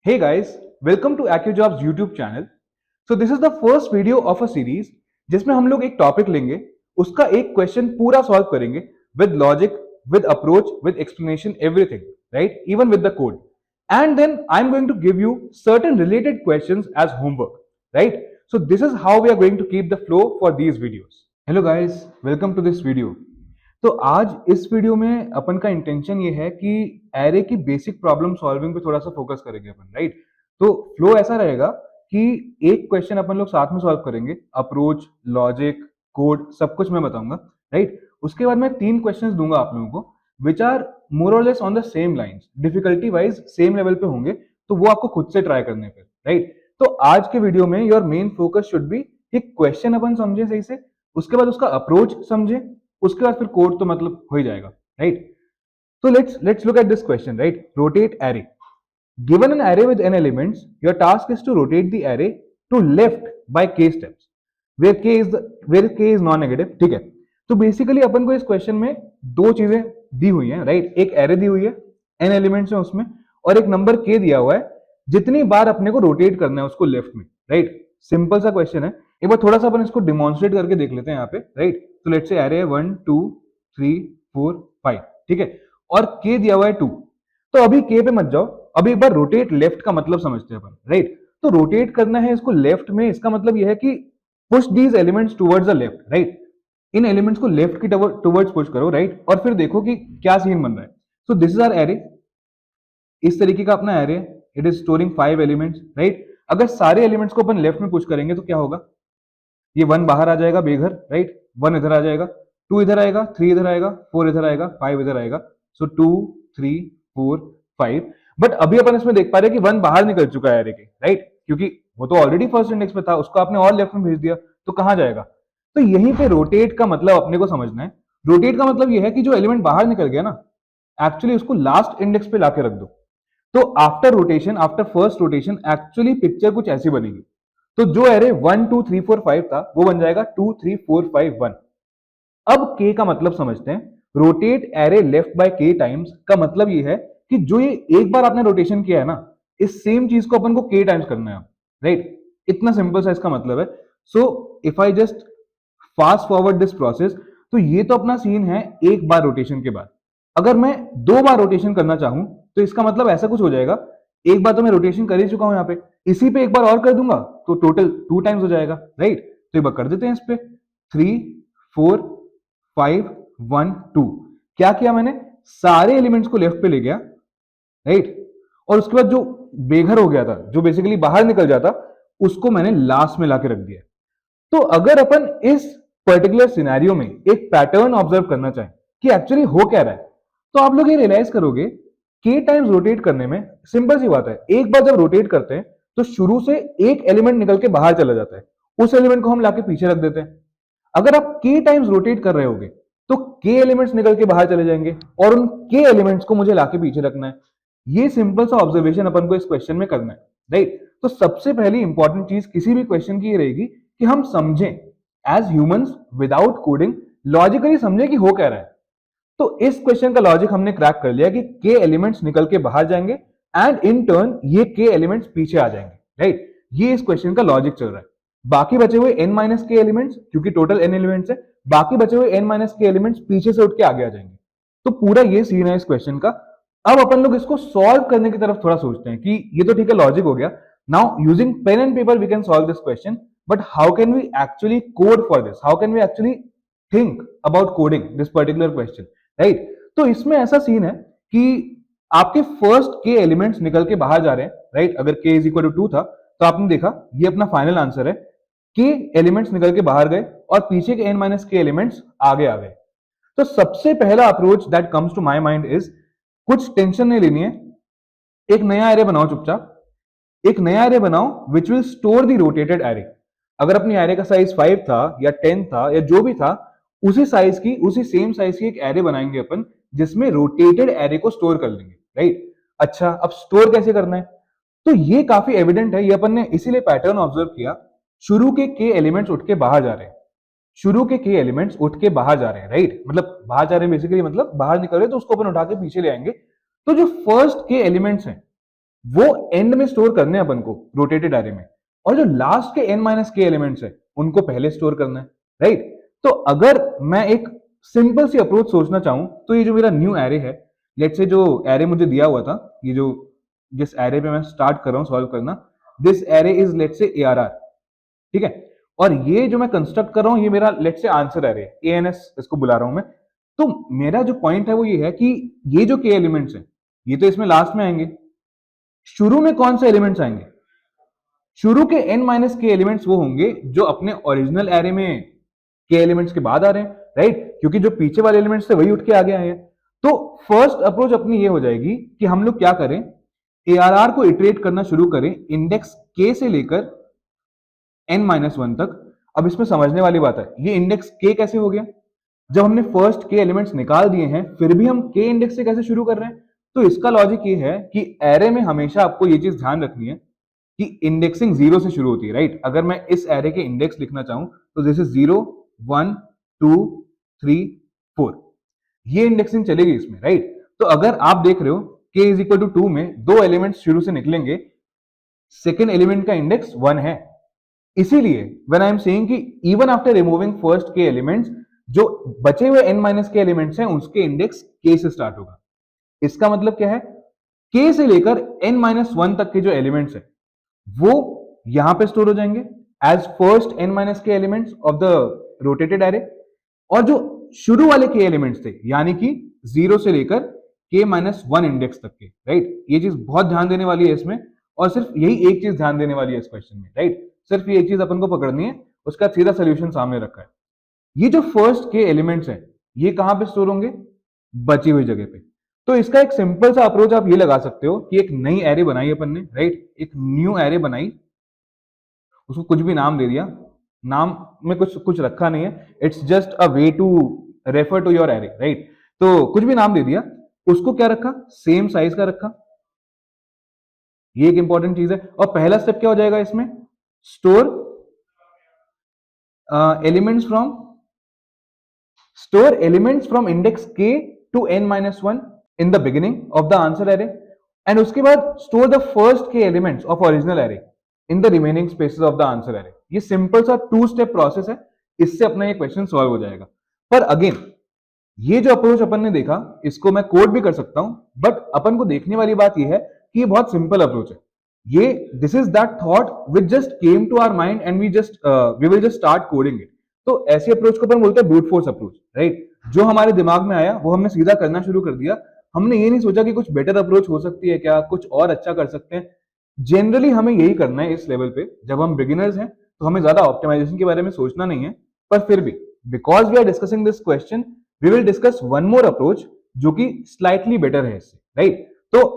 Hey guys, welcome to AccuJobs YouTube channel. So this is the first video of a series जिसमें हम लोग एक topic लेंगे, उसका एक क्वेश्चन पूरा सॉल्व करेंगे with logic, with approach, with explanation, everything, right? Even with the code. And then I'm going to give you certain related questions as homework, right? So this is how we are going to keep the flow for these videos. Hello guys, welcome to this video. तो आज इस video में अपन का intention ये है कि array की basic problem solving पे थोड़ा सा फोकस करेंगे अपन, राइट? तो फ्लो ऐसा रहेगा कि एक क्वेश्चन अपन लोग साथ में सॉल्व करेंगे, अप्रोच, लॉजिक, कोड, सब कुछ मैं बताऊंगा, राइट? उसके बाद मैं 3 क्वेश्चंस दूंगा आप लोगों को विच आर मोर और less on the same lines, difficulty wise same level पे होंगे, तो वो आपको खुद से ट्राई करने पे, राइट? तो आज के वीडियो में your main focus should be कि क्वेश्चन अपन समझे सही से, उसके बाद उसका अप्रोच समझे, उसके बाद फिर कोड तो मतलब हो ही जाएगा, right? So let's look at this question, right? Rotate array. Given an array with n elements, your task is to rotate the array to left by k steps, where k is non-negative. ठीक है? तो basically अपन को इस question में दो चीजें दी हुई हैं, राइट? एक एरे दी हुई है, n एलिमेंट्स है उसमें, और एक नंबर k दिया हुआ है, जितनी बार अपने को रोटेट करना है उसको लेफ्ट में, राइट? सिंपल सा क्वेश्चन है. एक बार थोड़ा सा अपन इसको डिमॉन्स्ट्रेट करके देख लेते हैं यहाँ पे, राइट? तो लेट्स से एरे है 1 2 3 4 5, ठीक है? और k दिया हुआ है 2. तो अभी k पे मत जाओ, अभी एक बार रोटेट लेफ्ट का मतलब समझते हैं अपन, राइट? तो रोटेट करना है इसको लेफ्ट में, इसका मतलब यह है कि push these elements towards the left, right? इन एलिमेंट्स को लेफ्ट की टुवर्ड्स पुश करो, राइट? और फिर देखो कि क्या सीन बन रहा है. So this is our array, इस तरीके का अपना array, it is storing 5 elements, right? अगर सारे एलिमेंट्स को अपन लेफ्ट में पुश करेंगे तो क्या होगा? ये 1 बाहर आ जाएगा बेघर, राइट? 1 इधर आ जाएगा, 2 इधर आएगा, 3 इधर आएगा, 4 इधर आएगा, 5 इधर आएगा. सो 2 3 4 5. बट अभी अपन इसमें देख पा रहे हैं कि 1 बाहर निकल चुका है एरे के, राइट? क्योंकि वो तो ऑलरेडी फर्स्ट इंडेक्स पे था, उसको आपने और लेफ्ट में भेज दिया, तो कहां जाएगा? तो यहीं पे रोटेट का मतलब अपने को समझना है. रोटेट का मतलब यह है कि जो एलिमेंट बाहर निकल गया ना, एक्चुअली उसको लास्ट इंडेक्स पे लाके रख दो. तो after rotation, after first rotation, actually picture कुछ ऐसी बनेगी. तो जो एरे 1 2 3 4 5 था, वो बन जाएगा 2 3 4 5 1. अब k का मतलब समझते हैं. Rotate array left by k times का मतलब ये है कि जो ये एक बार आपने रोटेशन किया है ना, इस सेम चीज को अपन को k टाइम्स करना है, राइट? इतना सिंपल सा इसका मतलब है. So if I just fast forward this process, तो ये तो अपना सीन है एक बार रोटेशन के बाद. अगर मैं 2 बार रोटेशन करना चाहूं तो इसका मतलब ऐसा कुछ हो जाएगा, एक बार तो मैं रोटेशन कर ही चुका हूं यहाँ पे, इसी पे एक बार और कर दूंगा तो टोटल 2 टाइम्स हो जाएगा, राइट? तो एक बार कर देते हैं इस पे. 3 4 5 1 2. क्या किया मैंने? सारे एलिमेंट्स को लेफ्ट पे ले गया, राइट? और उसके बाद जो बेघर हो गया था, जो बेसिकली बाहर निकल जाता, उसको मैंने लास्ट में लाके रख दिया. तो अगर अपन इस पर्टिकुलर सिनेरियो में एक पैटर्न ऑब्जर्व करना चाहें कि एक्चुअली हो क्या रहा है, तो आप लोग ये रियलाइज करोगे k टाइम्स रोटेट करने में सिंपल सी बात है. एक बार जब रोटेट करते हैं तो शुरू से एक एलिमेंट निकल के बाहर चला जाता है, उस एलिमेंट को हम लाके पीछे रख देते हैं. अगर आप k टाइम्स रोटेट कर रहे होगे तो k एलिमेंट्स निकल के बाहर चले जाएंगे और उन k एलिमेंट्स को मुझे लाके पीछे रखना है. ये सिंपल सा ऑब्जर्वेशन अपन को इस क्वेश्चन में करना है, राइट? तो सबसे पहली इंपॉर्टेंट चीज किसी भी क्वेश्चन की ये रहेगी कि हम समझें as humans without coding, logically समझें कि हो क्या रहा है. तो इस क्वेश्चन का लॉजिक हमने क्रैक कर लिया कि k एलिमेंट्स निकल के बाहर जाएंगे एंड इन टर्न ये k एलिमेंट्स पीछे आ जाएंगे, राइट? ये इस क्वेश्चन का लॉजिक चल रहा है. बाकी बचे हुए n माइनस k एलिमेंट्स, क्योंकि टोटल n एलिमेंट्स है, बाकी बचे हुए n माइनस k एलिमेंट्स पीछे से उठ के आगे आ जाएंगे. तो पूरा ये सीन है इस क्वेश्चन का. अब अपन लोग इसको सॉल्व करने की तरफ थोड़ा सोचते हैं कि ये तो ठीक है, लॉजिक हो गया. Now using pen and paper we can solve this question, but how can we actually code for this? How can we actually think about coding this particular question, right? तो इसमें ऐसा सीन है कि आपके first के elements निकल के बाहर जा रहे हैं, राइट? अगर k इज इक्वल टू 2 था तो आपने देखा ये अपना फाइनल आंसर है. k एलिमेंट्स निकल के बाहर गए और पीछे के n माइनस के एलिमेंट्स आगे आ गए. तो सबसे पहला approach that comes to my mind is, कुछ टेंशन नहीं लेनी है, एक नया एरे बनाओ चुपचाप. एक नया एरे बनाओ which will store the rotated array. अगर अपनी एरे का साइज 5 था या 10 था या जो भी था, उसी साइज की, उसी सेम साइज की एक एरे बनाएंगे अपन, जिसमें रोटेटेड एरे को स्टोर कर लेंगे, राइट? अच्छा, अब स्टोर कैसे करना है? तो ये काफी एविडेंट है. ये अपन ने इसीलिए पैटर्न ऑब्जर्व किया. शुरू के एलिमेंट्स उठ के बाहर जा रहे हैं, शुरू के एलिमेंट्स उठ के बाहर जा रहे हैं, राइट? मतलब बाहर जा रहे हैं बेसिकली मतलब बाहर निकल रहे हैं, तो उसको अपन उठा के पीछे ले आएंगे. तो जो फर्स्ट के एलिमेंट्स हैं वो एंड में स्टोर करने हैं अपन को रोटेटेड एरे में, और जो लास्ट के n माइनस के एलिमेंट्स है उनको पहले स्टोर करना है, राइट। तो अगर मैं एक सिंपल सी अप्रोच सोचना चाहूं तो ये जो मेरा न्यू एरे है, लेट्स से जो एरे मुझे दिया हुआ था, ये जो जिस एरे पे मैं स्टार्ट कर रहा हूं सॉल्व करना, this array is let's say ARR, ठीक है। और ये जो मैं कंस्ट्रक्ट कर रहा हूं ये मेरा लेट्स से आंसर एरे है, ANS इसको बुला रहा हूं मैं। तो मेरा जो पॉइंट है वो ये है कि ये जो के एलिमेंट्स है ये तो इसमें लास्ट में आएंगे, शुरू में कौन से एलिमेंट्स आएंगे? शुरू के n माइनस के एलिमेंट्स वो होंगे जो अपने ओरिजिनल एरे में के एलिमेंट्स के बाद आ रहे हैं, राइट, क्योंकि जो पीछे वाले एलिमेंट्स थे वही उठ के आगे आए हैं। तो फर्स्ट अप्रोच अपनी ये हो जाएगी कि हम लोग क्या करें, ARR को इटरेट करना शुरू करें इंडेक्स k से लेकर n माइनस वन तक। अब इसमें समझने वाली बात है, ये इंडेक्स k कैसे हो गया? जब हमने फर्स्ट के एलिमेंट्स निकाल दिए हैं फिर भी हम के इंडेक्स से कैसे शुरू कर रहे हैं? तो इसका लॉजिक ये है कि एरे में हमेशा आपको ये चीज ध्यान रखनी है कि इंडेक्सिंग जीरो से शुरू होती है, राइट। अगर मैं इस एरे के इंडेक्स लिखना चाहूं तो जैसे 0 1 2 3 4 ये इंडेक्सिंग चलेगी इसमें, राइट। तो अगर आप देख रहे हो k इज इक्वल टू 2 में दो एलिमेंट्स शुरू से निकलेंगे, सेकेंड एलिमेंट का इंडेक्स 1 है, इसीलिए व्हेन आई एम सेइंग कि इवन आफ्टर रिमूविंग फर्स्ट के एलिमेंट्स, जो बचे हुए n माइनस के एलिमेंट्स हैं उसके इंडेक्स k से स्टार्ट होगा। इसका मतलब क्या है, k से लेकर n माइनस वन तक के जो एलिमेंट्स है वो यहां पे स्टोर हो जाएंगे एज फर्स्ट n माइनस के elements of the rotated array, और जो शुरू वाले के एलिमेंट्स थे यानी कि 0 से लेकर k माइनस वन इंडेक्स तक के, राइट। ये चीज बहुत ध्यान देने वाली है इसमें, और सिर्फ यही एक चीज ध्यान देने वाली है इस क्वेश्चन में, राइट। सिर्फ ये एक चीज अपन को पकड़नी है, उसका सीधा सोल्यूशन सामने रखा है। ये जो फर्स्ट के एलिमेंट्स हैं ये कहां पे स्टोर होंगे? बची हुई जगह पे। तो इसका एक सिंपल सा अप्रोच आप ये लगा सकते हो कि एक नई एरे बनाई अपन ने, राइट, एक न्यू एरे बनाई, उसको कुछ भी नाम दे दिया, नाम में कुछ कुछ रखा नहीं है, it's just a way to refer to your array, right. तो कुछ भी नाम दे दिया, उसको क्या रखा, सेम साइज का रखा, ये एक इंपॉर्टेंट चीज है। और पहला स्टेप क्या हो जाएगा इसमें, store elements from store elements from index k to n minus 1 in the beginning of the answer array, and उसके बाद store the first k elements of original array in the remaining spaces of the answer array। ये simple सा to step process है, इससे अपना ये question solve हो जाएगा। पर अगेन ये जो अप्रोच अपन ने देखा इसको मैं कोड भी कर सकता हूं, बट अपन को देखने वाली बात ये है कि ये बहुत सिंपल अप्रोच है। ये this is that thought which just came to our mind and we will just start coding it. तो ऐसी अप्रोच को अपन बोलते हैं ब्रूट फोर्स अप्रोच, राइट। जो हमारे दिमाग में आया वो हमने सीधा करना शुरू कर दिया, हमने ये नहीं सोचा कि कुछ बेटर अप्रोच हो सकती है क्या, कुछ और अच्छा कर सकते हैं। जनरली हमें यही करना है इस लेवल पे, जब हम बिगिनर्स हैं तो हमें ज्यादा ऑप्टिमाइजेशन के बारे में सोचना नहीं है। पर फिर भी because we are discussing this question we will discuss one more approach जो कि स्लाइटली बेटर है इससे, राइट। तो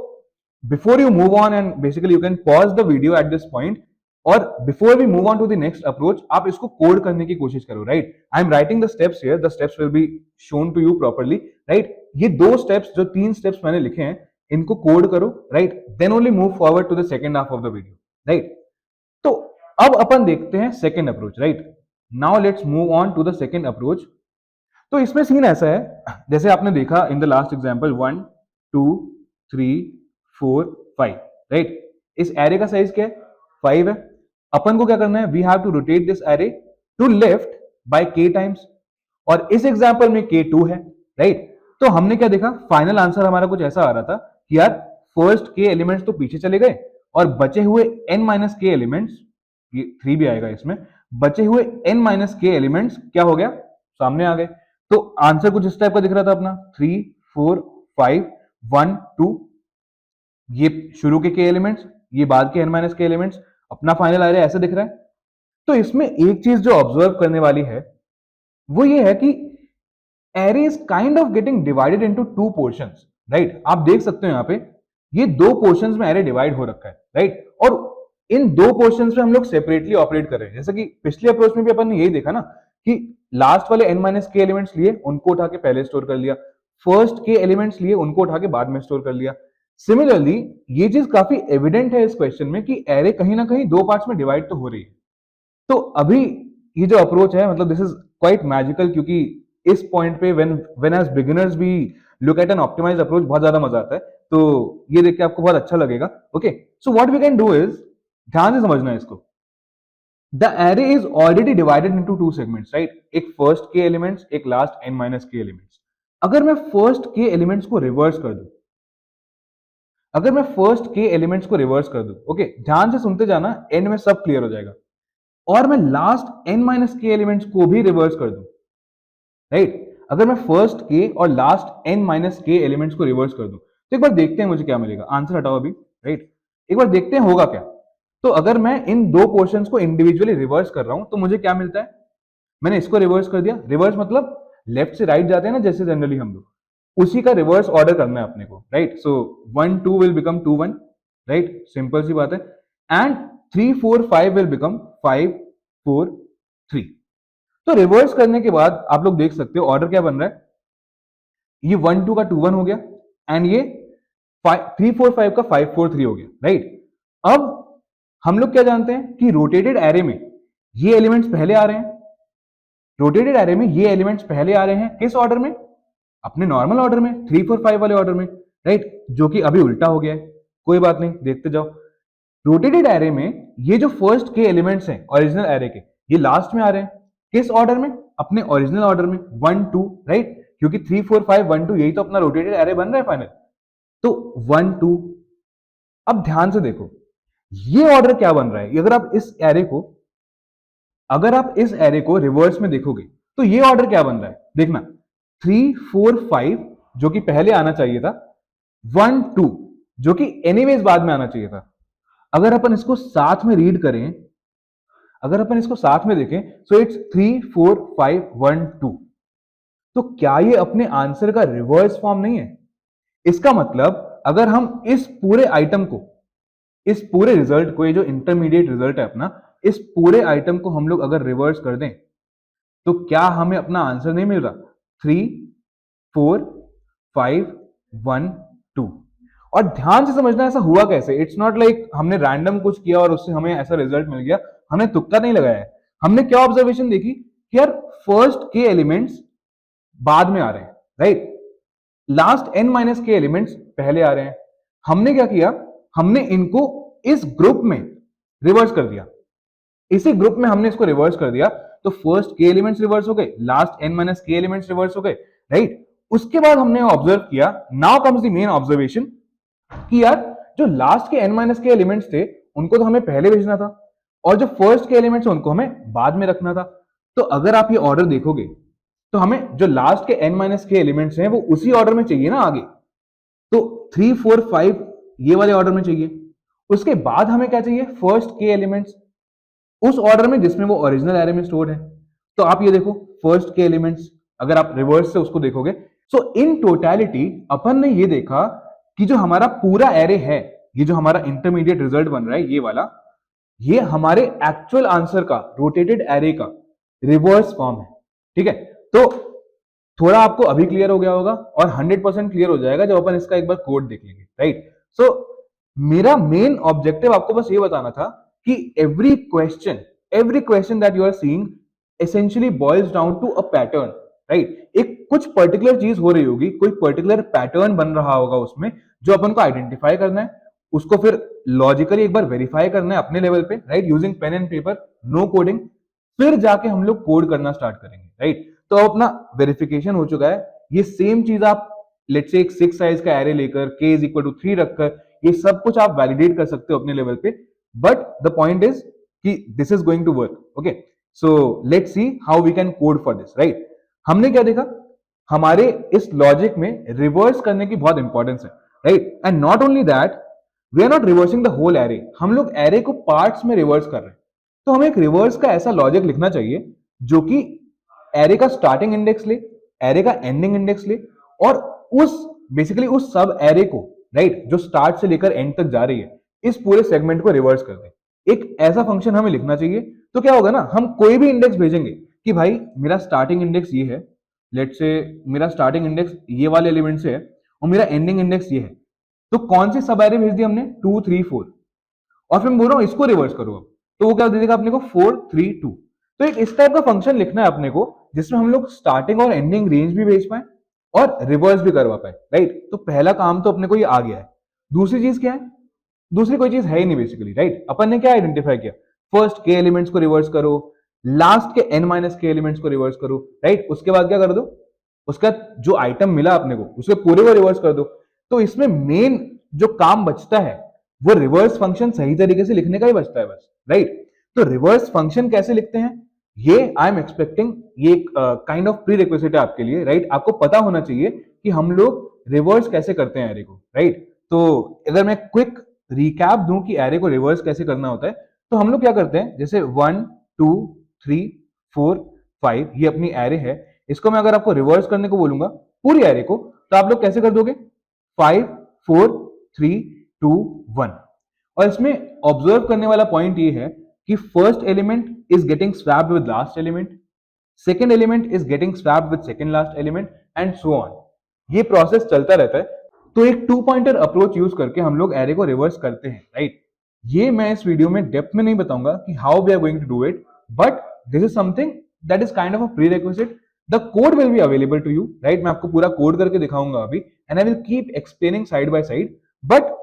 before you move on and basically you can pause the video at this point, और before we move on to the next approach आप इसको code करने की कोशिश करो, right. I am writing the steps here, the steps will be shown to you properly, right. ये दो steps जो तीन स्टेप्स मैंने लिखे हैं इनको कोड करो, right, then only move forward to the second half of the video, right. तो अब अपन देखते हैं second approach, right. Now let's move on to the second approach. तो इसमें सीन ऐसा है, जैसे आपने देखा in the last example 1 2 3 4 5, right. इस एरे का साइज क्या है, 5 है। अपन को क्या करना है, we have to rotate this array two left by k times, और इस एग्जांपल में k 2 है, राइट। तो हमने क्या देखा, फाइनल आंसर हमारा कुछ ऐसा आ रहा था कि यार फर्स्ट k एलिमेंट्स तो पीछे चले गए और बचे हुए n माइनस के एलिमेंट्स, ये 3 भी आएगा इसमें, बचे हुए n माइनस के एलिमेंट्स क्या हो गया, सामने आ गए। तो आंसर कुछ इस टाइप का दिख रहा था अपना, 3 4 5 1 2, ये शुरू के एलिमेंट्स, ये बाद के n माइनस के एलिमेंट्स, अपना फाइनल एरे ऐसे दिख रहा है। तो इसमें एक चीज जो ऑब्जर्व करने वाली है वो ये है कि array is kind of getting divided into to portions, right. आप देख सकते हो यहाँ पे ये दो पोर्शंस में एरे डिवाइड हो रखा है, राइट। और इन दो पोर्शंस में हम लोग सेपरेटली ऑपरेट कर रहे हैं, जैसे कि पिछले अप्रोच में भी अपन ने यही देखा ना कि लास्ट वाले n माइनस के एलिमेंट्स लिए उनको उठा के पहले स्टोर कर लिया, फर्स्ट के एलिमेंट्स लिए उनको उठा के बाद में स्टोर कर लिया। सिमिलरली ये चीज काफी एविडेंट है इस क्वेश्चन में कि एरे कहीं ना कहीं दो पार्ट्स में डिवाइड तो हो रही है। तो अभी ये जो अप्रोच है मतलब दिस इज क्वाइट मैजिकल, क्योंकि इस पॉइंट पे when as beginners we look at an optimised approach, बहुत ज्यादा मजा आता है, तो ये देख के आपको बहुत अच्छा लगेगा। Okay, so what we can do is, ध्यान से समझना है इसको। The array is already divided into two segments, right? एक फर्स्ट के एलिमेंट्स, एक लास्ट n माइनस के एलिमेंट्स। अगर मैं फर्स्ट के एलिमेंट्स को रिवर्स कर दूं, अगर मैं फर्स्ट के एलिमेंट्स को रिवर्स कर दूं, ओके, ध्यान से सुनते जाना, एंड में सब क्लियर हो जाएगा। और मैं लास्ट n माइनस के एलिमेंट्स को भी रिवर्स कर दूं, राइट? अगर मैं फर्स्ट के और लास्ट n माइनस के एलिमेंट्स को रिवर्स कर दूं, तो एक बार देखते हैं मुझे क्या मिलेगा। आंसर हटाओ अभी, राइट? एक बार देखते हैं होगा क्या। तो अगर मैं इन दो पोर्शंस को इंडिविजुअली रिवर्स कर रहा हूं तो मुझे क्या मिलता है? मैंने इसको रिवर्स कर दिया, रिवर्स मतलब लेफ्ट से राइट जाते हैं ना, जैसे जनरली हम लोग, उसी का रिवर्स ऑर्डर करना है अपने को, right? So 1 2 will become 2 1, right? Simple सी बात है। And 3 4 5 will become 5 4 3। तो रिवर्स करने के बाद आप लोग देख सकते हो ऑर्डर क्या बन रहा है। ये 1 2 का 2 1 हो गया, एंड ये 3 4 5 का 5 4 3 हो गया, राइट? अब हम लोग क्या जानते हैं कि रोटेटेड एरे में ये एलिमेंट्स पहले आ रहे हैं, रोटेटेड एरे में ये एलिमेंट्स पहले आ रहे हैं किस ऑर्डर में? अपने नॉर्मल ऑर्डर में, 3 4 5 वाले ऑर्डर में, राइट? जो कि अभी उल्टा हो गया है, कोई बात नहीं, देखते जाओ। रोटेटेड एरे में ये जो फर्स्ट के एलिमेंट्स हैं ओरिजिनल एरे के, ये लास्ट में आ रहे हैं किस ऑर्डर में? अपने ओरिजिनल ऑर्डर में, 1 2, राइट? क्योंकि 3 4 5 1 2 यही तो अपना रोटेटेड एरे बन रहा है फाइनल। तो 1 2। अब ध्यान से देखो ये ऑर्डर क्या बन रहा है। अगर आप इस एरे को रिवर्स में देखोगे तो ये ऑर्डर क्या बन रहा है, देखना। 3 4 5 जो कि पहले आना चाहिए था, 1 2 जो कि एनीवेज बाद में आना चाहिए था। अगर अपन इसको साथ में रीड करें, अगर अपन इसको साथ में देखें, सो इट्स 3 4 5 1 2। तो क्या ये अपने आंसर का रिवर्स फॉर्म नहीं है? इसका मतलब अगर हम इस पूरे आइटम को, इस पूरे रिजल्ट को, ये जो इंटरमीडिएट रिजल्ट है अपना, इस पूरे आइटम को हम लोग अगर रिवर्स कर दें तो क्या हमें अपना आंसर नहीं मिल रहा? 3 4 5 1 2। और ध्यान से समझना ऐसा हुआ कैसे। इट्स नॉट लाइक हमने रैंडम कुछ किया और उससे हमें ऐसा रिजल्ट मिल गया, हमने तुक्का नहीं लगाया है। हमने क्या ऑब्जर्वेशन देखी कि यार फर्स्ट के एलिमेंट्स बाद में आ रहे हैं, राइट? लास्ट n माइनस के एलिमेंट्स पहले आ रहे हैं। हमने क्या किया, हमने इनको इस ग्रुप में रिवर्स कर दिया, इसी ग्रुप में हमने इसको रिवर्स कर दिया। तो फर्स्ट के एलिमेंट्स रिवर्स हो गए, लास्ट n माइनस के एलिमेंट्स रिवर्स हो गए, राइट? उसके बाद हमने ऑब्जर्व किया, now comes the main observation, कि यार जो लास्ट के n माइनस के एलिमेंट्स थे उनको तो हमें पहले भेजना था, और जो फर्स्ट के एलिमेंट्स उनको हमें बाद में रखना था। तो अगर आप ये ऑर्डर देखोगे तो हमें जो लास्ट के n माइनस के एलिमेंट्स हैं वो उसी ऑर्डर में चाहिए ना आगे। तो 3 4 5 ये वाले ऑर्डर में चाहिए। उसके बाद हमें क्या चाहिए? फर्स्ट के एलिमेंट्स उस ऑर्डर में जिसमें वो ओरिजिनल एरे में स्टोर्ड है। तो आप ये देखो फर्स्ट के एलिमेंट्स, अगर आप रिवर्स से उसको देखोगे, सो इन टोटलिटी अपन ने ये देखा कि जो हमारा पूरा एरे है, ये जो हमारा इंटरमीडिएट रिजल्ट बन रहा है ये वाला, ये हमारे एक्चुअल आंसर का, रोटेटेड एरे का रिवर्स फॉर्म है। ठीक है, तो थोड़ा आपको अभी क्लियर हो गया होगा और 100% क्लियर हो जाएगा जब अपन इसका एक बार कोड देख लेंगे, राइट? सो मेरा मेन ऑब्जेक्टिव आपको बस ये बताना था कि every question that you are seeing essentially boils down to a pattern, right? एक कुछ पर्टिकुलर चीज हो रही होगी, कोई पर्टिकुलर पैटर्न बन रहा होगा उसमें, जो अपन को आइडेंटिफाई करना है, उसको फिर लॉजिकली एक बार वेरीफाई करना है अपने लेवल पे, right? Using pen and paper, no coding, फिर जाके हम लोग कोड करना स्टार्ट करेंगे, राइट? तो अपना वेरिफिकेशन हो चुका है। ये सेम चीज आप लेट्स से एक 6 साइज का एरे लेकर k इज इक्वल टू 3 रखकर ये सब कुछ आप वैलिडेट कर सकते हो अपने लेवल पे, बट द पॉइंट इज कि this is going to work. Okay, so let's see how we can code for this, right? हमने क्या देखा, हमारे इस लॉजिक में रिवर्स करने की बहुत इंपॉर्टेंस है, right? And not only that, we are not reversing the whole array, हम लोग एरे को पार्ट्स में रिवर्स कर रहे हैं। तो हमें एक रिवर्स का ऐसा लॉजिक लिखना चाहिए जो कि एरे का स्टार्टिंग इंडेक्स ले, एरे का एंडिंग इंडेक्स ले, और उस बेसिकली उस सब एरे को, राइट, जो स्टार्ट से लेकर एंड तक जा रही है, इस पूरे सेगमेंट को रिवर्स कर दे। एक ऐसा फंक्शन हमें लिखना चाहिए। तो क्या होगा ना, हम कोई भी इंडेक्स भेजेंगे कि भाई मेरा स्टार्टिंग इंडेक्स ये है, लेट्स से मेरा स्टार्टिंग इंडेक्स ये वाले एलिमेंट से है और मेरा एंडिंग इंडेक्स ये है, तो कौन से सब एरे भेज दिया हमने? 2 3 4, और फिर मैं बोल रहा हूं इसको रिवर्स करो अब, तो वो क्या दे देगा अपने को? 4 3 2। तो एक इस टाइप का फंक्शन लिखना है अपने को जिसमें हम लोग स्टार्टिंग और एंडिंग रेंज भी भेज पाए, और रिवर्स भी करवा पाए, राइट। तो पहला काम तो अपने को ये आ गया है। दूसरी चीज क्या है? दूसरी कोई चीज है ही नहीं बेसिकली, राइट। अपन ने क्या आइडेंटिफाई किया? फर्स्ट के एलिमेंट्स को रिवर्स करो, लास्ट के n माइनस के एलिमेंट्स को रिवर्स करो, राइट। उसके बाद क्या कर दो? उसका जो आइटम मिला अपने को उसके पूरे को रिवर्स कर दो। तो इसमें मेन जो काम बचता है वो रिवर्स फंक्शन सही तरीके से लिखने का ही बचता है बस, राइट। तो रिवर्स फंक्शन कैसे लिखते हैं, ये आई एम एक्सपेक्टिंग ये काइंड ऑफ प्री रिक्विजिट है आपके लिए, राइट। आपको पता होना चाहिए कि हम लोग रिवर्स कैसे करते हैं एरे को, राइट। तो अगर मैं क्विक रिकैप दूं कि एरे को रिवर्स कैसे करना होता है, तो हम लोग क्या करते हैं, जैसे 1 2 3 4 5 ये अपनी एरे है। इसको मैं अगर आपको रिवर्स करने को बोलूंगा पूरी एरे को, तो आप लोग कैसे कर दोगे? 5 4 3 2 1। और इसमें ऑब्जर्व करने वाला पॉइंट ये है कि first element is getting swapped with last element, second element is getting swapped with second last element and so on. ये प्रोसेस चलता रहता है। तो एक टू पॉइंटर अप्रोच यूज करके हम लोग एरे को रिवर्स करते हैं, राइट। ये मैं इस वीडियो में डेप्थ में नहीं बताऊंगा कि how we are going to do it, but this is something that is kind of a prerequisite. The code will be available to you, right. मैं आपको पूरा कोड करके दिखाऊंगा अभी, and I will keep explaining side by side. But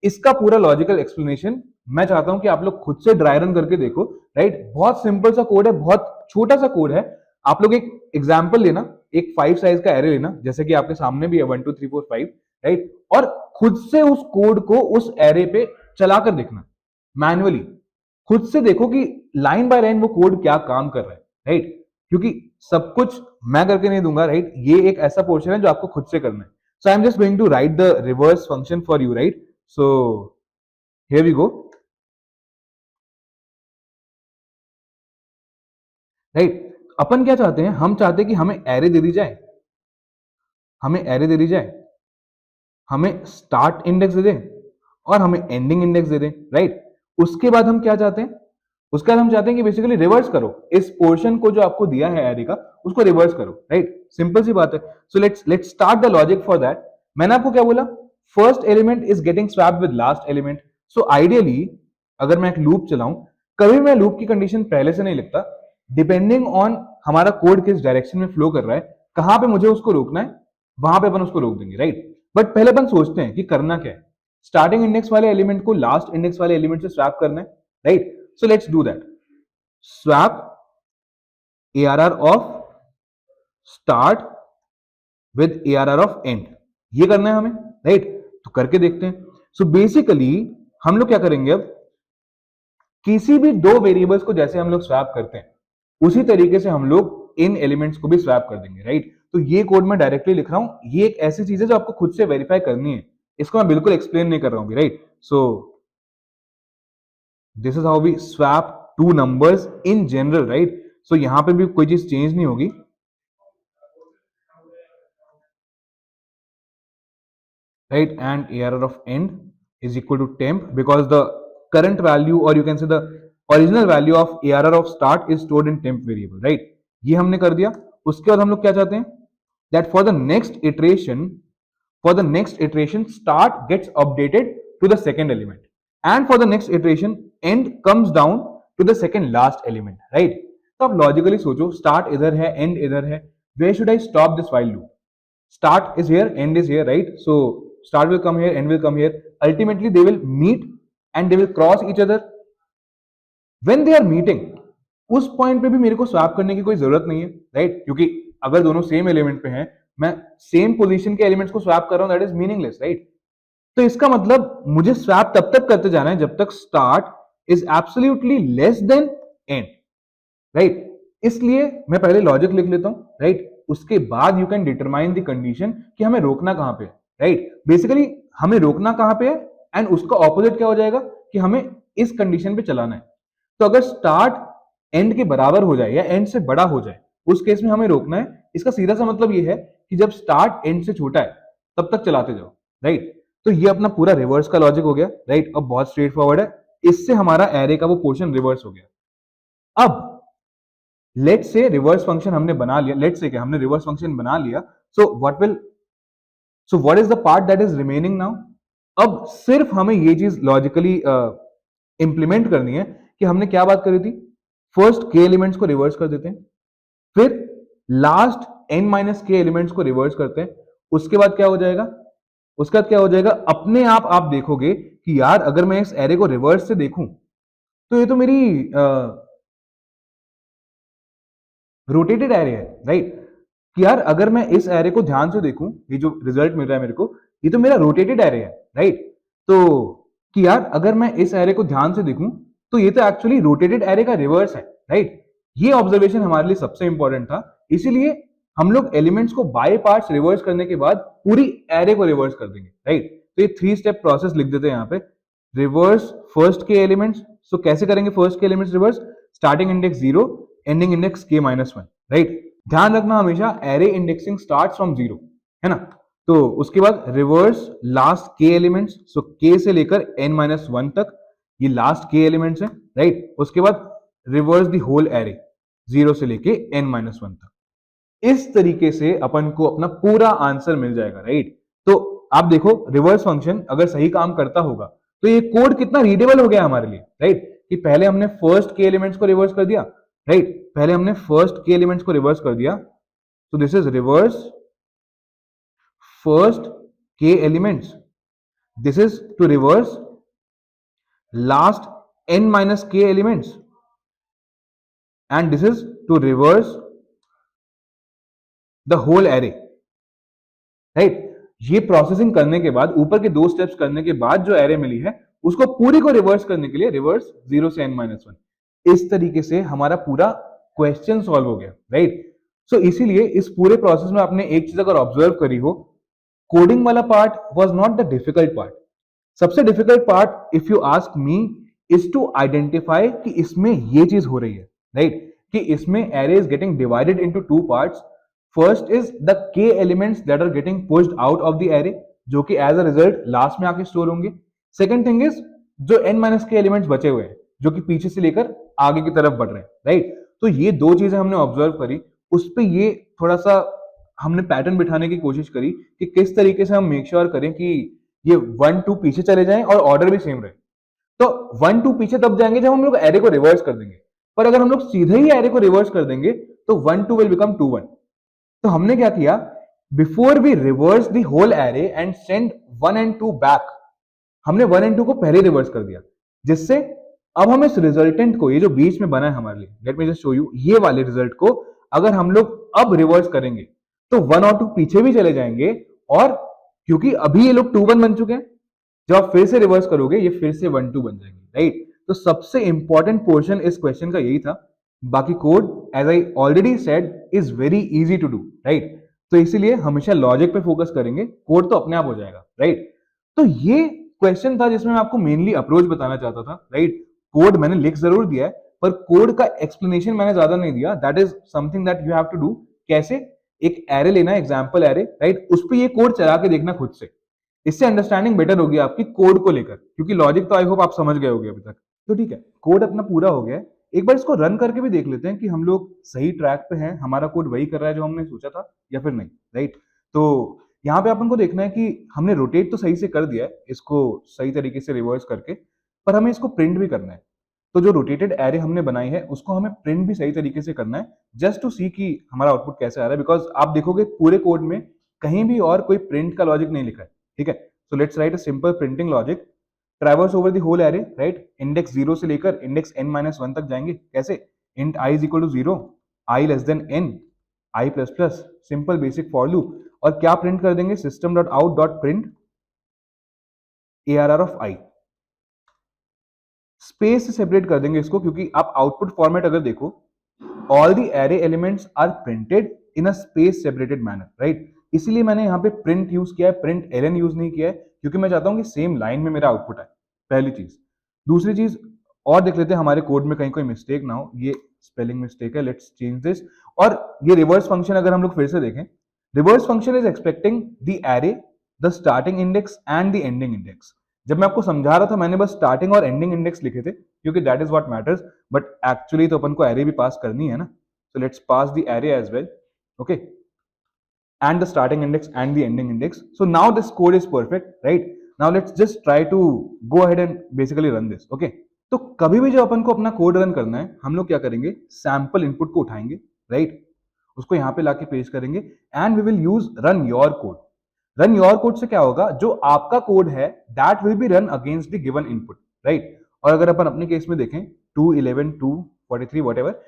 इसका पूरा logical explanation मैं चाहता हूं कि आप लोग खुद से ड्राई रन करके देखो, राइट। बहुत सिंपल सा कोड है, बहुत छोटा सा कोड है। आप लोग एक एग्जाम्पल लेना, एक 5 साइज का एरे लेना, जैसे कि आपके सामने भी है 1 2 3 4 5, राइट। और खुद से उस कोड को उस एरे पे चलाकर देखना मैन्युअली। खुद से देखो कि लाइन बाय लाइन वो कोड क्या काम कर रहा है, राइट। क्योंकि सब कुछ मैं करके नहीं दूंगा, राइट। ये एक ऐसा पोर्शन है जो आपको खुद से करना है। So I am just going to write the reverse function for you, right. So here we go, right. अपन क्या चाहते हैं? हम चाहते हैं कि हमें एरे दे दी जाए, हमें एरे दे दी जाए, हमें स्टार्ट इंडेक्स दे दें और हमें एंडिंग इंडेक्स दे दें, राइट। उसके बाद हम क्या चाहते हैं? उसके बाद हम चाहते हैं कि बेसिकली रिवर्स करो इस पोर्शन को जो आपको दिया है एरे का, उसको रिवर्स करो, राइट। सिंपल सी बात है। So let's start the logic for that. मैंने आपको क्या बोला? First element is getting swapped with last element. So ideally अगर मैं एक लूप चलाऊं, कभी मैं लूप की कंडीशन पहले से नहीं लिखता। डिपेंडिंग ऑन हमारा कोड किस डायरेक्शन में फ्लो कर रहा है, कहां पे मुझे उसको रोकना है, वहां पे अपन उसको रोक देंगे, राइट। बट पहले अपन सोचते हैं कि करना क्या है। स्टार्टिंग इंडेक्स वाले एलिमेंट को लास्ट इंडेक्स वाले एलिमेंट से स्वैप करना है, right. So let's do that. Swap ARR of start with ARR of and, ये करना है हमें, राइट। तो करके देखते हैं। सो बेसिकली हम लोग क्या करेंगे? अब किसी भी दो वेरिएबल्स को जैसे हम लोग स्वैप करते हैं, उसी तरीके से हम लोग इन एलिमेंट्स को भी स्वैप कर देंगे, राइट। तो ये कोड मैं डायरेक्टली लिख रहा हूं। ये एक ऐसी चीज है जो आपको खुद से वेरीफाई करनी है। इसको मैं बिल्कुल एक्सप्लेन नहीं कर रहा हूं, right. So this is how we swap two numbers in general, right. So यहां पे भी कोई चीज चेंज नहीं होगी, right, and ARR of end is equal to temp because the current value or you can say the original value of ARR of start is stored in temp variable, right। ये हमने कर दिया। उसके बाद हम लोग क्या चाहते हैं? that for the next iteration start gets updated to the second element and for the next iteration end comes down to the second last element, right। तो आप लॉजिकली सोचो, स्टार्ट इधर है, एंड इधर है, where should I stop this while loop? Start is here, end is here, right? So start will come here, end will come here. Ultimately they will meet and they will cross each other. When they are meeting, उस point पे भी मेरे को swap करने की कोई जरूरत नहीं है, राइट। क्योंकि अगर दोनों सेम एलिमेंट पे हैं, मैं सेम पोजीशन के एलिमेंट्स को स्वैप कर रहा हूं, दैट इज मीनिंगलेस, राइट। तो इसका मतलब मुझे स्वैप तब तक करते जाना है जब तक start is absolutely less than and, right. इसलिए मैं पहले लॉजिक लिख लेता हूं, राइट। उसके बाद you can determine the condition कि हमें रोकना कहां पे है, राइट। बेसिकली हमें रोकना कहां पे है एंड उसका ऑपोजिट क्या हो जाएगा कि हमें इस कंडीशन पे चलाना है। तो अगर स्टार्ट एंड के बराबर हो जाए या एंड से बड़ा हो जाए, उस केस में हमें रोकना है। इसका सीधा सा मतलब ये है कि जब स्टार्ट एंड से छोटा है तब तक चलाते जाओ, राइट। तो ये अपना पूरा रिवर्स का लॉजिक हो गया, राइट। अब बहुत स्ट्रेट फॉरवर्ड है। इससे हमारा एरे का वो पोर्शन रिवर्स हो गया। अब लेट्स से रिवर्स फंक्शन हमने बना लिया, लेट्स से क्या, हमने रिवर्स फंक्शन बना लिया। So what is the part that is remaining now? अब सिर्फ हमें ये चीज लॉजिकली इंप्लीमेंट करनी है कि हमने क्या बात करी थी। फर्स्ट के एलिमेंट्स को रिवर्स कर देते हैं, फिर लास्ट n माइनस के एलिमेंट्स को रिवर्स करते हैं, उसके बाद क्या हो जाएगा, उसके बाद क्या हो जाएगा, अपने आप देखोगे कि यार अगर मैं इस एरे को रिवर्स से देखूं तो ये तो मेरी रोटेटेड एरे है, राइट। कि यार अगर मैं इस एरे को ध्यान से देखूं, ये जो रिजल्ट मिल रहा है मेरे को, ये तो मेरा रोटेटेड एरे है, राइट। तो कि यार अगर मैं इस एरे को ध्यान से देखूं तो ये तो एक्चुअली रोटेटेड एरे का रिवर्स है, राइट। ये ऑब्जर्वेशन हमारे लिए सबसे इंपॉर्टेंट था, इसीलिए हम लोग एलिमेंट्स को बाय पार्ट्स रिवर्स करने के बाद पूरी एरे को रिवर्स कर देंगे, राइट। तो ये 3 स्टेप प्रोसेस लिख देते हैं यहाँ पे, रिवर्स फर्स्ट के एलिमेंट्स। सो कैसे करेंगे फर्स्ट के elements reverse, starting index 0, ending index k minus 1, right. ध्यान रखना हमेशा एरे इंडेक्सिंग स्टार्ट फ्रॉम 0, है ना। तो उसके बाद रिवर्स लास्ट k एलिमेंट्स, सो k से लेकर n माइनस 1 तक ये लास्ट k एलिमेंट्स हैं, राइट। उसके बाद रिवर्स द होल एरे 0 से लेके n माइनस 1 तक। इस तरीके से अपन को अपना पूरा आंसर मिल जाएगा, राइट। तो आप देखो रिवर्स फंक्शन अगर सही काम करता होगा तो ये कोड कितना रीडेबल हो गया हमारे लिए, राइट। कि पहले हमने फर्स्ट के एलिमेंट्स को रिवर्स कर दिया, राइट। पहले हमने फर्स्ट के एलिमेंट्स को रिवर्स कर दिया, तो दिस इज रिवर्स फर्स्ट के elements, this is to reverse last n minus के elements, and this is to reverse the whole array, right. ये प्रोसेसिंग करने के बाद, ऊपर के 2 स्टेप्स करने के बाद जो एरे मिली है उसको पूरी को रिवर्स करने के लिए रिवर्स 0 से n माइनस 1, इस तरीके से हमारा पूरा क्वेश्चन सॉल्व हो गया, राइट। सो इसीलिए इस पूरे प्रोसेस में आपने एक चीज अगर ऑब्जर्व करी हो, कोडिंग वाला part was not the difficult part. सबसे difficult part if you ask me is to identify कि इसमें ये चीज हो रही है, राइट। कि इसमें array is getting divided into 2 parts. First is the k elements that are getting pushed out of the array, जो कि एज अ रिजल्ट लास्ट में आके स्टोर होंगे। सेकंड थिंग इज जो n माइनस के एलिमेंट्स बचे हुए हैं जो कि पीछे से लेकर आगे की तरफ बढ़ रहे हैं, राइट। तो ये 2 चीजें हमने ऑब्जर्व करी, उस पे ये थोड़ा सा हमने पैटर्न बिठाने की कोशिश करी कि किस तरीके से हम मेक श्योर करें कि ये 1 2 पीछे चले जाएं और ऑर्डर भी सेम रहे। तो 1 2 पीछे तब जाएंगे जब हम लोग एरे को रिवर्स कर देंगे, पर अगर हम लोग सीधे ही एरे को रिवर्स कर देंगे तो 1 2 विल बिकम 2 1। तो हमने क्या किया, before we reverse the whole array and send 1 and 2 back, हमने 1 एंड 2 को पहले रिवर्स कर दिया, जिससे अब हम इस रिजल्टेंट को, ये जो बीच में बना है हमारे लिए, let me just show you, ये वाले रिजल्ट को अगर हम लोग अब रिवर्स करेंगे तो 1 और 2 पीछे भी चले जाएंगे, और क्योंकि अभी ये लोग 2 1 बन चुके हैं, जब आप फिर से रिवर्स करोगे ये फिर से 1 2 बन जाएंगे, राइट। तो सबसे इंपॉर्टेंट पोर्शन इस क्वेश्चन का यही था। बाकी code as I already said is very easy to do, right. तो इसीलिए हमेशा लॉजिक पे फोकस करेंगे, कोड तो अपने आप हो जाएगा, राइट। तो ये क्वेश्चन था जिसमें मैं आपको मेनली अप्रोच बताना चाहता था, राइट। कोड मैंने लिख जरूर दिया है, पर कोड का एक्सप्लेनेशन मैंने ज्यादा नहीं दिया। That is something that you have to do. कैसे, एक एरे लेना, एग्जांपल एरे, राइट, उस पर ये कोड चला के देखना खुद से, इससे अंडरस्टैंडिंग बेटर होगी आपकी कोड को लेकर, क्योंकि लॉजिक तो आई होप आप समझ गए होगे अभी तक। तो ठीक है, कोड अपना पूरा हो गया है, एक बार इसको रन करके भी देख लेते हैं कि हम लोग सही ट्रैक पे हैं, हमारा कोड वही कर रहा है जो हमने सोचा था या फिर नहीं, राइट। तो यहाँ पे अपन को देखना है कि हमने रोटेट तो सही से कर दिया है इसको सही तरीके से रिवर्स करके, पर हमें इसको प्रिंट भी करना है। तो जो रोटेटेड एरे हमने बनाई है उसको हमें प्रिंट भी सही तरीके से करना है, जस्ट टू सी कि हमारा आउटपुट कैसे आ रहा है। बिकॉज आप देखोगे पूरे कोड में कहीं भी और कोई प्रिंट का लॉजिक नहीं लिखा है, ठीक है। So let's write a simple printing logic, traverse over the whole array, right. Index 0 से लेकर इंडेक्स n माइनस 1 तक जाएंगे। कैसे, int i is equal to 0, i less than n, i plus plus, simple basic for loop. और क्या print कर देंगे, system dot out dot print ARR of i। Space से सेपरेट कर देंगे इसको, क्योंकि आप आउटपुट फॉर्मेट अगर देखो, all the array elements are printed in a space separated manner, right. इसीलिए मैंने यहाँ पे प्रिंट यूज किया है, प्रिंट एलन यूज नहीं किया है, क्योंकि मैं चाहता हूँ कि सेम लाइन में मेरा आउटपुट आए, पहली चीज। दूसरी चीज और देख लेते हैं हमारे कोड में कहीं कोई मिस्टेक ना हो, ये स्पेलिंग मिस्टेक है, लेट्स चेंज दिस। और ये रिवर्स फंक्शन अगर हम लोग फिर से देखें, reverse function is expecting the array, the starting index and the ending index. जब मैं आपको समझा रहा था मैंने बस स्टार्टिंग और एंडिंग इंडेक्स लिखे थे, क्योंकि that is what matters, but actually तो अपन को एरे भी पास करनी है ना। So let's pass the array as well, okay, and the starting index and the ending index. So now this code is perfect, right. Now let's just try to go ahead and basically run this, okay. तो कभी भी जब अपन को अपना code run करना है, हम लोग क्या करेंगे, सैंपल इनपुट को उठाएंगे, राइट। उसको यहाँ पे लाके पेस्ट करेंगे and we will use run your code. Run your code से क्या होगा, जो आपका कोड है that will be run against the given input, right. और अगर अपन अपने केस में देखें 211 243 whatever,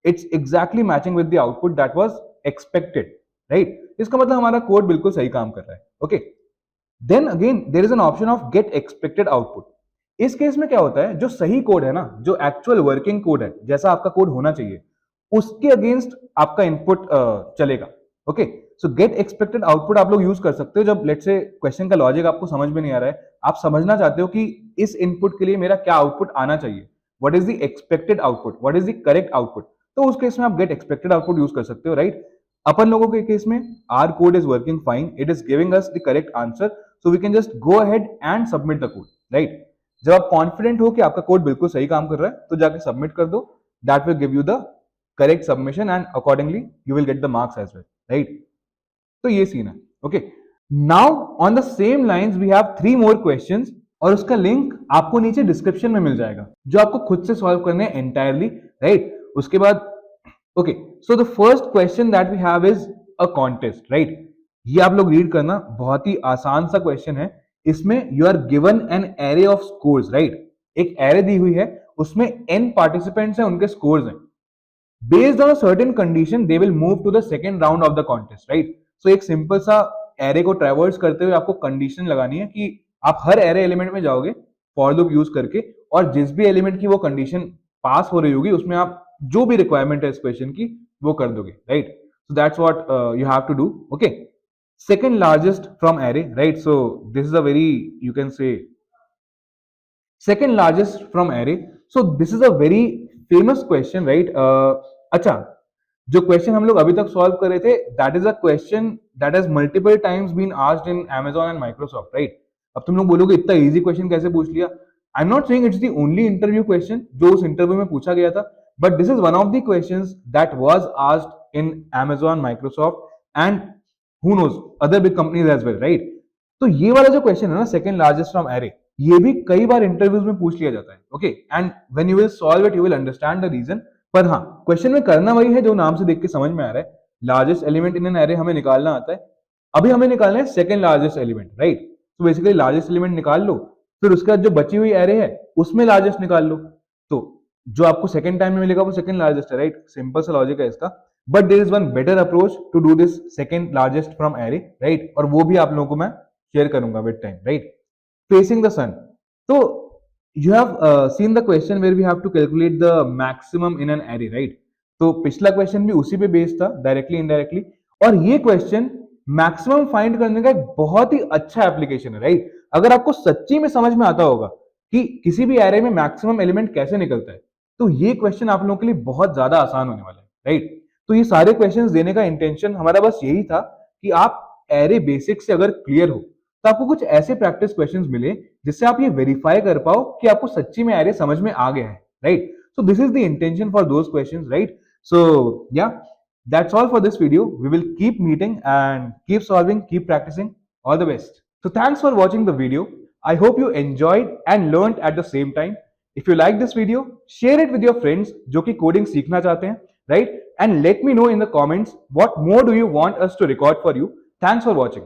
it's exactly matching with the output that was expected, right. इसका मतलब हमारा कोड बिल्कुल सही काम कर रहा है। Okay, then again there is an option of get expected output. इस केस में क्या होता है, जो सही कोड है ना, जो एक्चुअल वर्किंग कोड है, जैसा आपका कोड होना चाहिए, उसके अगेंस्ट आपका इनपुट चलेगा। ओके, सो गेट एक्सपेक्टेड आउटपुट आप लोग यूज कर सकते हो जब लेट्स से क्वेश्चन का लॉजिक आपको समझ में नहीं आ रहा है, आप समझना चाहते हो कि इस इनपुट के लिए मेरा क्या आउटपुट आना चाहिए, what is the expected output, what is the correct output, तो उस केस में आप गेट एक्सपेक्टेड आउटपुट यूज कर सकते हो, राइट। अपन लोगों के केस में our code is working fine, it is giving us the correct answer, so we can just go ahead and submit the code, right. जब आप कॉन्फिडेंट हो कि आपका कोड बिल्कुल सही काम कर रहा है तो जाके सबमिट कर दो, that will give you the correct submission and accordingly you will get the marks as well, right. तो ये सीन है। Okay, now on the same lines we have 3 more questions और उसका लिंक आपको नीचे डिस्क्रिप्शन में मिल जाएगा, जो आपको खुद से सॉल्व करने हैं एंटायरली, राइट। उसके बाद okay, so the first question that we have is a contest, right. ये आप लोग रीड करना, बहुत ही आसान सा क्वेश्चन है। इसमें you are given an array of scores, right. एक एरे दी हुई है, उसमें n पार्टिसिपेंट्स हैं, उनके स्कोर्स हैं। Based on a certain condition they will move to the second round of the contest, right. So एक सिंपल सा एरे को ट्रैवर्स करते हुए आपको कंडीशन लगानी है कि आप हर एरे एलिमेंट में जाओगे फॉर लूप यूज करके, और जिस भी एलिमेंट की वो कंडीशन पास हो रही होगी उसमें आप जो भी रिक्वायरमेंट है इस क्वेश्चन की वो कर दोगे, right. So that's what you have to do. Okay, second largest from array, right? So this is a very, you can say, second largest from array. So this is a very famous question, right? अच्छा, जो question हम लोग अभी तक solve कर रहे थे, that is a question that has multiple times been asked in Amazon and Microsoft, right. अब तुम लोग बोलोगे इतना इजी क्वेश्चन कैसे पूछ लिया। I am not saying it's the only interview question जो उस इंटरव्यू में पूछा गया था, but this is one of the questions that was asked in Amazon, Microsoft and who knows other big companies as well, right? तो ये वाला जो क्वेश्चन है ना, सेकंड लार्जेस्ट फ्रॉम एरे, ये भी कई बार इंटरव्यूज में पूछ लिया जाता है। Okay, and when you will solve it you will understand the reason. पर हाँ, क्वेश्चन में करना वही है जो नाम से देख के समझ में आ रहा है। Largest element in an array हमें निकालना आता है। अभी हमें निकालना है सेकंड लार्जेस्ट एलिमेंट, राइट। तो बेसिकली लार्जेस्ट एलिमेंट निकाल लो, फिर उसके बाद जो बची हुई एरे है उसमें लार्जेस्ट निकाल लो, तो जो आपको सेकंड टाइम में मिलेगा वो सेकंड लार्जेस्ट है, राइट। सिंपल सा लॉजिक है इसका। But there is one better approach to do this second largest from array, right? और वो भी आप लोगों को मैं शेयर करूंगा with time, right? Facing the sun. तो you have seen the question where we have to calculate the maximum in an array, right? तो पिछला क्वेश्चन भी उसी पे बेस्ड था, डायरेक्टली इनडायरेक्टली, और ये क्वेश्चन मैक्सिमम फाइंड करने का एक बहुत ही अच्छा एप्लीकेशन है, राइट। अगर आपको सच्ची में समझ में आता होगा कि किसी भी एरे में मैक्सिमम एलिमेंट कैसे निकलता है, तो ये क्वेश्चन आप लोगों के लिए बहुत ज्यादा आसान होने वाला है, राइट। तो ये सारे क्वेश्चंस देने का इंटेंशन हमारा बस यही था कि आप एरे बेसिक से अगर क्लियर हो तो आपको कुछ ऐसे प्रैक्टिस क्वेश्चंस मिले जिससे आप ये वेरीफाई कर पाओ कि आपको सच्ची में एरे समझ में आ गया है, right. So this is the intention for those questions, right. So yeah, that's all for this video. We will keep meeting and keep solving, keep practicing. All the best. So thanks for watching the video. I hope you enjoyed and learned at the same time. If you like this video, share it with your friends जो कि coding सीखना चाहते हैं, right? And let me know in the comments what more do you want us to record for you. Thanks for watching.